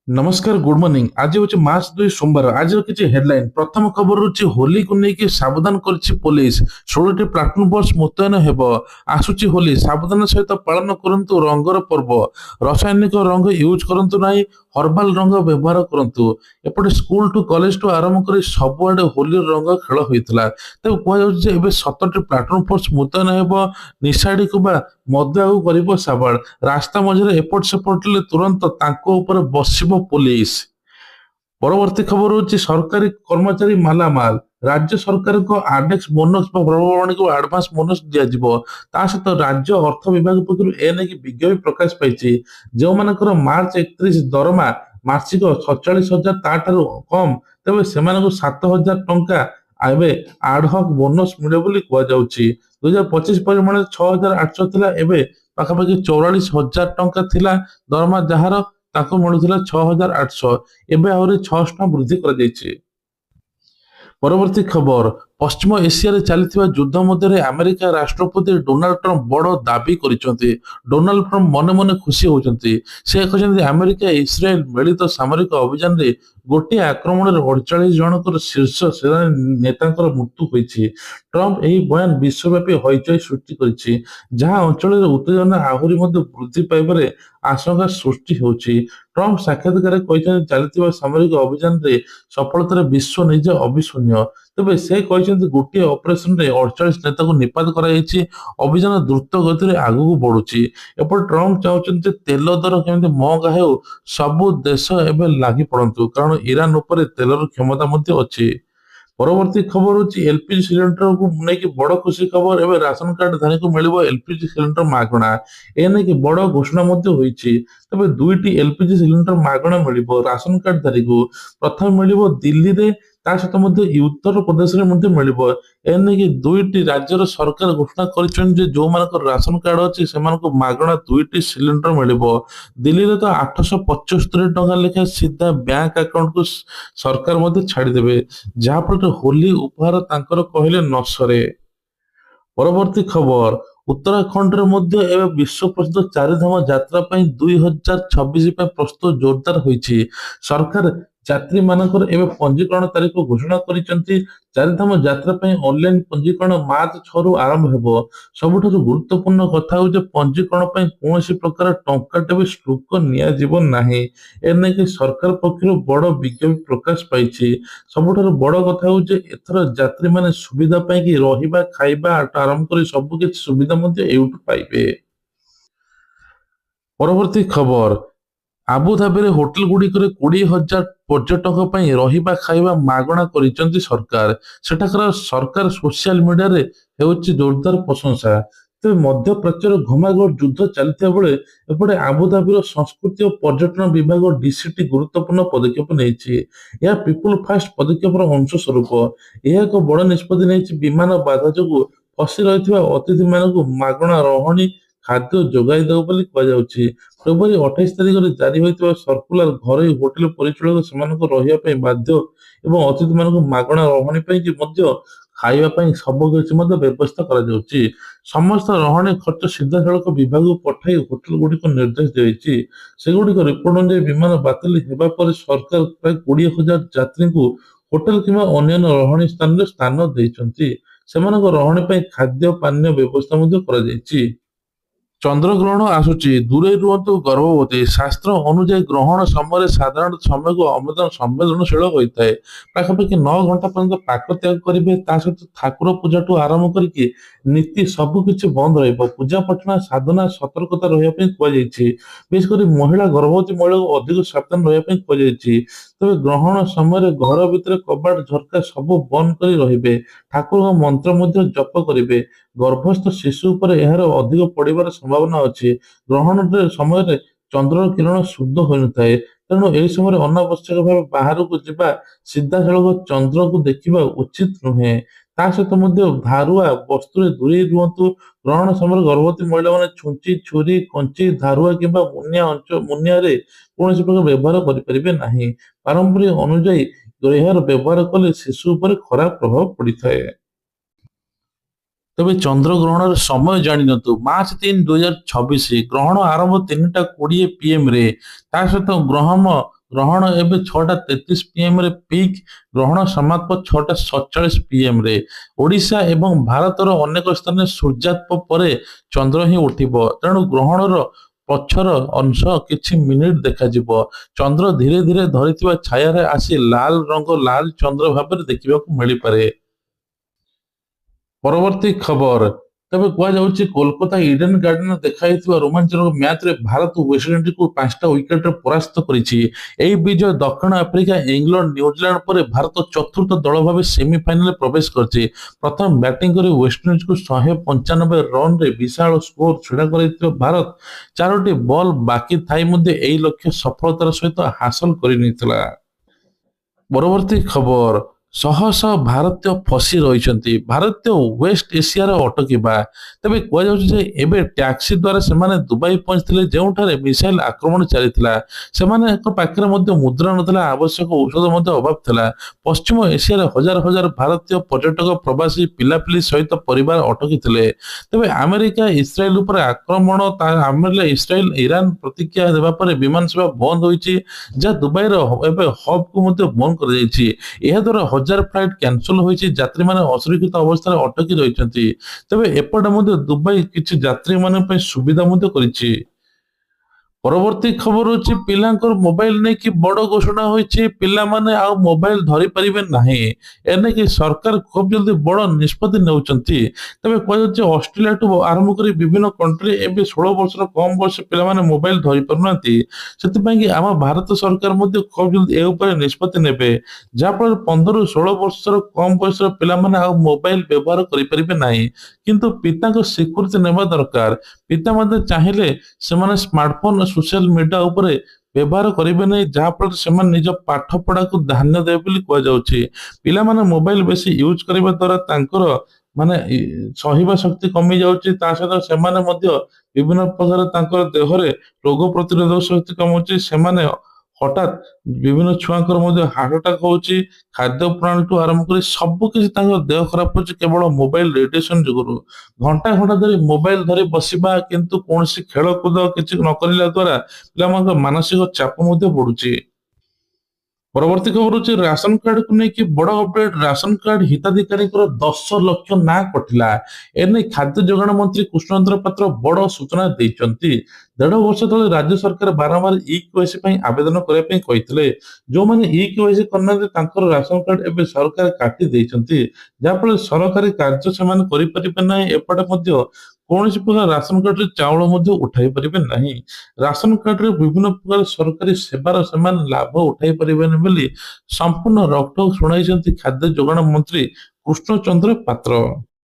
नमस्कार good morning आज हूँ मार्च 2 सोमवार आज किसी हेडलाइन प्रथम खबर हूँ होली को लेकिन सावधान कर पुलिस 16टी प्लाटून फोर्स मुतयन हेब आसुची होली सावधान सहित पालन करंतु रंगर पर्व रासायनिक रंग यूज करंतु नाही हर्बाल रंग व्यवहार करंतु एपटे स्कूल टू कॉलेज टू आरंभ कर सबुआडे होली रंग खेल होता तेज कहुचे 17टी प्लाटून फोर्स मुतयन हेब निशाड़ी को मद आगु कर साबाड़ रास्ता मझे एपट सेपट तुरंत तांको ऊपर बसिब पुलिस। परवर्ती खबर हूँ सरकारी कर्मचारी मालामाल राज्य सरकार को आडेक्स बोनस पर्ववाणी को आडभांस बोनस दिज्व ता सहित राज्य अर्थ विभाग पक्ष एने विज्ञप्ति प्रकाश पाई जो मानकर मार्च 31 दरमा मासिक 47,000 ताठार कम तेज से 7,000 टंका एवं आडहक बोनस मिले बोली कहुଛି 2025 परिमाण 6,800 थिला एबे पाखापाखि 44,000 टंका थिला दरमा जार ताको मिलुଥିଲା 6,800 एबे आहुरी 600 टंका वृद्धि कर ଯାଇଛି। परवर्ती खबर पश्चिम एशिया चलता युद्ध मध्य अमेरिका राष्ट्रपति डोनाल्ड ट्रंप बड़ दाबी करिसेंती डोनाल्ड ट्रंप मने मने खुशी होचंती से कहते अमेरिका इस्राएल मिलित सामरिक अभियान रे गोटे आक्रमण 48 जनकर शीर्ष सेना नेता मृत्यु होती ट्रंप यही बयान विश्वव्यापी हईचई सृष्टि करिछि जहां अंचल उत्तेजना आहुरी वृद्धि पाइबार आशंका सृष्टि होछि ट्रंप साक्षात्कार कहते चलता सामरिक अभियान रे सफलतार विश्व निजे अविस्मरणीय तेज से कहते गोटे ऑपरेशन रे 48 नेता को निपात कराई अभियान द्रुत गति आगू बढ़ुची एपटे ट्रंप चाहते तेल दर केमती महंगा हो सबु देश एवं लगी पड़तु कारण ईरान उपर तेलर क्षमता अच्छी। परवर्ती खबर हूँ एलपीजी सिलिंडर को लेकिन बड़ खुशी खबर एवं राशन कार्ड धारी को मिल एलपीजी सिलिंडर मागणा एने बड़ घोषणा होती तबे दुईटी एलपीजी सिलिंडर मागणा मिल राशन कार्ड धारी को प्रथम मिल दिल्ली रे ता सहित उत्तर प्रदेश में मिल एने दुईटी राज्यर सरकार घोषणा कर जो मान राशन कार्ड अच्छी से मागणा दुईटी सिलिंडर मिल दिल्ली रे तो 875 टंका लेखा सीधा बैंक अकाउंट को सरकार छाड़देवे जहाँफल होली उपहार तांकर कहले नसरे। परवर्ती खबर उत्तराखंड रे विश्व प्रसिद्ध चारिधाम यात्रा 2026 प्रस्तुत जोरदार होइछि सरकार यात्री मानकर एवं पंजीकरण तारीख घोषणा करिसेंती चारिधाम यात्रा ऑनलाइन पंजीकरण मार्च 6 रु आरंभ हेबो सबुठारु गुरुत्वपूर्ण कथा हो पंजीकरण कौन प्रकार टंकाटे भी शुल्क निया जीव नाही एने कि सरकार पक्षर बड़ विज्ञप्ति प्रकाश पाई सबुठारु बड़ कथा हो एथर यात्री माने सुविधा कि रहिबा खाइबा आरंभ कर सब किछि सुविधा एउटु पाइबे। परवर्ती खबर आबुधाबी होटेल गुड़िक 20,000 पर्यटक रहिबा खाइबा मागणा करिसेंती सरकार सेठाकर सरकार सोशल मीडिया रे हेउछि जोरदार प्रशंसा तेज मध्य प्राच्यर घमाघोट युद्ध चलता बेले एपटे आबुधाबीर संस्कृति और पर्यटन विभाग डीसीटी गुरुत्वपूर्ण पदक्षेप नहीं पीपुल फास्ट पदक्षेप अंश स्वरूप यह एक बड़ निष्पत्ति नहीं विमान बाधा जो फसी रही अतिथि मानक मागणा रही खाद्य जोगाई देव फेब्रुआरी 28 तारिख में जारी होता सर्कुलर घर होटेल परिचालक से बाध्य एवं अतिथि मानक मागणा रही खाइबा सब किसी व्यवस्था कर समस्त रही खर्च सीधा सड़क विभाग को पठाई होटेल गुड़िक निर्देश दी सेगुड़िक रिपोर्ट अनुसार विमान बातिल होगा पर सरकार प्राय 20,000 यात्री को होटेल किंवा अन्य रही स्थान स्थान देती रही खाद्य पानीय व्यवस्था कर चंद्रग्रहण आसुची दूरे रुहतु गर्भवती शास्त्र अनुजाई ग्रहण समय साधारण समय को संवेदनशील होता है पाखापाखि 9 घंटा पर्यंत पाक त्याग करेंगे सहित ठाकुर पूजा ठू आरंभ करके नीति सबकिछि बंद पूजा पठना साधना सतर्कता रही विशेषकर महिला गर्भवती महिला को अधिक सावधान रही तेज ग्रहण समय घर भितर कबाट झरका सब बंद कर रे ठाकुर मंत्र जप करेंगे गर्भस्थ शिशु पर यार अधिक पड़ार संभावना अच्छी ग्रहण समय चंद्र किरण शुद्ध हो न था तेणु यह समय अनावश्यक भाव बाहर को जीवा सीधा सड़क चंद्र को देखा उचित नुहे ता सहित धारुआ वस्तु दूरे रुहतु ग्रहण समय गर्भवती महिला मैंने छुंची छुरी कंची धारुआ कि मुनिया कौन प्रकार व्यवहार करें पारंपरिक अनुजाई यार व्यवहार कले शिशु पर खराब प्रभाव पड़ता है। तेबे चंद्रग्रहण समय जानिनतु मार्च 3, 2026 ग्रहण आरंभ 3:20 PM रे ता सहित ଗ୍ରହଣ ଏବେ 6:33 PM ରେ ପିକ୍, ଗ୍ରହଣ ସମାପ୍ତ 6:47 PM ରେ। ଓଡ଼ିଶା ଏବଂ ଭାରତର ଅନେକ ସ୍ଥାନରେ ସୂର୍ଯ୍ୟାସ୍ତ ପରେ ଚନ୍ଦ୍ର ହିଁ ଉଠିବ, ତେଣୁ ଗ୍ରହଣର ପଛର ଅଂଶ କିଛି ମିନିଟ ଦେଖାଯିବ। ଚନ୍ଦ୍ର ଧୀରେ ଧୀରେ ଧରିଥିବା ଛାୟାରେ ଆସି ଲାଲ ରଙ୍ଗ ଲାଲ ଚନ୍ଦ୍ର ଭାବରେ ଦେଖିବାକୁ ମିଳିପାରେ। ପରବର୍ତ୍ତୀ ଖବର। ତେବେ କୁହାଯାଉଛି କୋଲକାତା ଇଡେନ ଗାର୍ଡେନରେ ଦେଖାଯାଇଥିବା ରୋମାଞ୍ଚକ ମ୍ୟାଚରେ ଭାରତ ୱେଷ୍ଟଇଣ୍ଡିଜକୁ 5ଟା ୱିକେଟରେ ପରାସ୍ତ କରିଛି। ଏହି ବିଜୟ ଦକ୍ଷିଣ ଆଫ୍ରିକା, ଇଂଲଣ୍ଡ, ନ୍ୟୁଜିଲାଣ୍ଡ ପରେ ଭାରତ ଚତୁର୍ଥ ଦଳ ଭାବେ ସେମିଫାଇନାଲରେ ପ୍ରବେଶ କରିଛି। ପ୍ରଥମେ ବ୍ୟାଟିଂ କରି ୱେଷ୍ଟଇଣ୍ଡିଜକୁ 195 ରନରେ ବିଶାଳ ସ୍କୋର ଛିଡ଼ା କରାଇଥିବା ଭାରତ 4ଟି ବଲ୍ ବାକି ଥାଇ ମଧ୍ୟ ଏହି ଲକ୍ଷ୍ୟ ସଫଳତାର ସହିତ ହାସଲ କରିନେଇଥିଲା। ପରବର୍ତ୍ତୀ ଖବର। ଶହ ଶହ ଭାରତୀୟ ଫସି ରହିଛନ୍ତି। ଭାରତୀୟ ୱେଷ୍ଟ ଏସିଆର ଅଟକିବା। ତେବେ କୁହାଯାଉଛି ଯେ ଏବେ ଟ୍ୟାକ୍ସି ଦ୍ୱାରା ସେମାନେ ଦୁବାଇ ପହଞ୍ଚିଥିଲେ, ଯେଉଁଠାରେ ମିସାଇଲ ଆକ୍ରମଣ ଚାଲିଥିଲା। ସେମାନଙ୍କ ପାଖରେ ମଧ୍ୟ ମୁଦ୍ରା ନଥିଲା, ଆବଶ୍ୟକ ଔଷଧ ମଧ୍ୟ ଅଭାବ ଥିଲା। ପଶ୍ଚିମ ଏସିଆରେ ହଜାର ହଜାର ଭାରତୀୟ ପର୍ଯ୍ୟଟକ, ପ୍ରବାସୀ, ପିଲାପିଲି ସହିତ ପରିବାର ଅଟକିଥିଲେ। ତେବେ ଆମେରିକା ଇସ୍ରାଏଲ ଉପରେ ଆକ୍ରମଣ, ଇସ୍ରାଏଲ ଇରାନ ପ୍ରତିକ୍ରିୟା ଦେବା ପରେ ବିମାନ ସେବା ବନ୍ଦ ହୋଇଛି, ଯାହା ଦୁବାଇର ଏବେ ହବ୍କୁ ମଧ୍ୟ ବନ୍ଦ କରାଯାଇଛି। ଏହାଦ୍ୱାରା ହଜାର ଫ୍ଲାଇଟ୍ କ୍ୟାନସଲ ହୋଇଛି, ଯାତ୍ରୀମାନେ ଅସୁରକ୍ଷିତ ଅବସ୍ଥାରେ ଅଟକି ରହିଛନ୍ତି। ତେବେ ଏପଟେ ମଧ୍ୟ ଦୁବାଇ କିଛି ଯାତ୍ରୀମାନଙ୍କ ପାଇଁ ସୁବିଧା ମଧ୍ୟ କରିଛି। ପରବର୍ତ୍ତୀ ଖବର ହେଉଛି ପିଲାଙ୍କର ମୋବାଇଲ ନେଇକି ବଡ଼ ଘୋଷଣା ହୋଇଛି। ପିଲାମାନେ ଆଉ ମୋବାଇଲ ଧରି ପାରିବେ ନାହିଁ। ଏନେଇକି ସରକାର ଖୁବ୍ ଜଲଦି ବଡ଼ ନିଷ୍ପତ୍ତି ନେଉଛନ୍ତି। ତେବେ କୁହାଯାଉଛି ଅଷ୍ଟ୍ରେଲିଆଠୁ ଆରମ୍ଭ କରି ବିଭିନ୍ନ କଣ୍ଟ୍ରି ଏବେ 16 ବର୍ଷର କମ୍ ବୟସ ପିଲାମାନେ ମୋବାଇଲ ଧରି ପାରୁନାହାନ୍ତି। ସେଥିପାଇଁ କି ଆମ ଭାରତ ସରକାର ମଧ୍ୟ ଖୁବ୍ ଜଲଦି ଏ ଉପରେ ନିଷ୍ପତ୍ତି ନେବେ, ଯାହାଫଳରେ 15ରୁ 16 ବର୍ଷର କମ୍ ବୟସର ପିଲାମାନେ ଆଉ ମୋବାଇଲ ବ୍ୟବହାର କରିପାରିବେ ନାହିଁ। କିନ୍ତୁ ପିତାଙ୍କ ସ୍ୱୀକୃତି ନେବା ଦରକାର। ପିତା ମଧ୍ୟ ଚାହିଁଲେ ସେମାନେ ସ୍ମାର୍ଟଫୋନ, ସୋସିଆଲ ମିଡିଆ ଉପରେ ବ୍ୟବହାର କରିବେ ନାହିଁ, ଯାହାଫଳରେ ସେମାନେ ନିଜ ପାଠ ପଢାକୁ ଧ୍ୟାନ ଦେବେ ବୋଲି କୁହାଯାଉଛି। ପିଲାମାନେ ମୋବାଇଲ ବେଶୀ ୟୁଜ କରିବା ଦ୍ୱାରା ତାଙ୍କର ସହିବା ଶକ୍ତି କମି ଯାଉଛି। ତା ସହିତ ସେମାନେ ମଧ୍ୟ ବିଭିନ୍ନ ପ୍ରକାର ତାଙ୍କର ଦେହରେ ରୋଗ ପ୍ରତିରୋଧକ ଶକ୍ତି କମୁଛି। ସେମାନେ ହଠାତ୍ ବିଭିନ୍ନ ଛୁଆଙ୍କର ମଧ୍ୟ ହାର୍ଟ ଆଟାକ୍ ହଉଛି। ଖାଦ୍ୟ ପ୍ରଣାଳୀଠୁ ଆରମ୍ଭ କରି ସବୁ କିଛି ତାଙ୍କର ଦେହ ଖରାପ ହଉଛି କେବଳ ମୋବାଇଲ ରେଡିଏସନ ଯୋଗୁରୁ। ଘଣ୍ଟା ଘଣ୍ଟା ଧରି ମୋବାଇଲ ଧରି ବସିବା, କିନ୍ତୁ କୌଣସି ଖେଳକୁଦ କିଛି ନ କରିବା ଦ୍ୱାରା ପିଲାମାନଙ୍କ ମାନସିକ ଚାପ ମଧ୍ୟ ବଢୁଛି। ପରବର୍ତ୍ତୀ ଖବର ହେଉଛି ରାସନ କାର୍ଡକୁ ନେଇକି ବଡ ଅପଡେଟ। ରାସନ କାର୍ଡ ହିତାଧିକାରୀଙ୍କର 10 ଲକ୍ଷ ନାଁ କଟିଲା। ଏନେଇ ଖାଦ୍ୟ ଯୋଗାଣ ମନ୍ତ୍ରୀ କୃଷ୍ଣଚନ୍ଦ୍ର ପାତ୍ର ବଡ ସୂଚନା ଦେଇଛନ୍ତି। 1.5 ବର୍ଷ ତଳେ ରାଜ୍ୟ ସରକାର ବାରମ୍ବାର ଇ-କେୱାଇସି ପାଇଁ ଆବେଦନ କରିବା ପାଇଁ କହିଥିଲେ। ଯେଉଁମାନେ ଇ-କେୱାଇସି କରିନାହାନ୍ତି ତାଙ୍କର ରାସନ କାର୍ଡ ଏବେ ସରକାର କାଟି ଦେଇଛନ୍ତି, ଯାହାଫଳରେ ସରକାରୀ କାର୍ଯ୍ୟ ସେମାନେ କରିପାରିବେ ନାହିଁ। ଏପଟେ ମଧ୍ୟ କୌଣସି ପ୍ରକାର ରାସନ କାର୍ଡରେ ଚାଉଳ ମଧ୍ୟ ଉଠାଇ ପାରିବେ ନାହିଁ। ରାସନ କାର୍ଡରେ ବିଭିନ୍ନ ପ୍ରକାର ସରକାରୀ ସେବାର ସେମାନେ ଲାଭ ଉଠାଇ ପାରିବେନି ବୋଲି ସମ୍ପୂର୍ଣ୍ଣ ରୋକଠୋକ ଶୁଣାଇଛନ୍ତି ଖାଦ୍ୟ ଯୋଗାଣ ମନ୍ତ୍ରୀ କୃଷ୍ଣଚନ୍ଦ୍ର ପାତ୍ର।